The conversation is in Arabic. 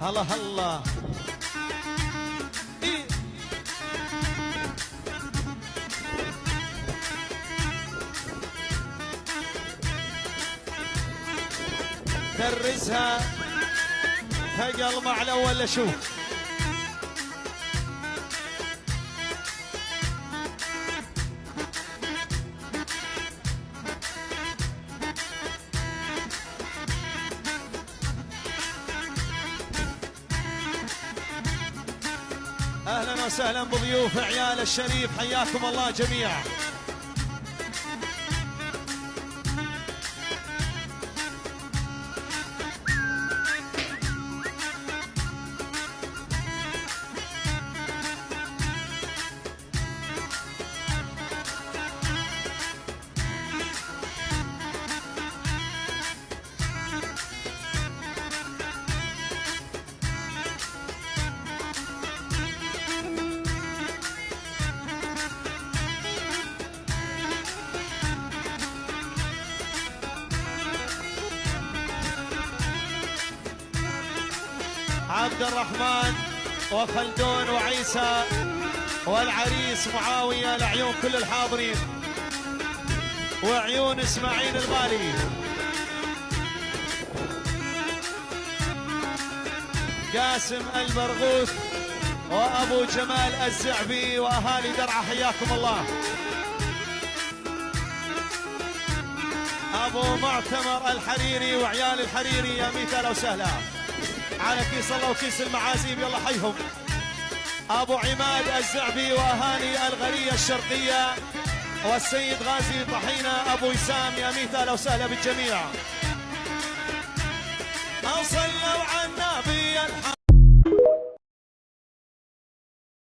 هلا هلا إيه. درسها ثقل مع الاول اشوف. اهلا وسهلا بضيوف عيال الشريف، حياكم الله جميعا. عبد الرحمن وخلدون وعيسى والعريس معاوية لعيون كل الحاضرين وعيون اسماعيل البالي. قاسم البرغوث وابو جمال الزعبي واهالي درعا حياكم الله. ابو معتمر الحريري وعيال الحريري يا ميت اهلا وسهلا. على كيس الله وكيس المعازيم يلا حيهم. ابو عماد الزعبي واهالي الغرية الشرقية والسيد غازي طحينة ابو وسام يا ميت اهلا وسهلا بالجميع.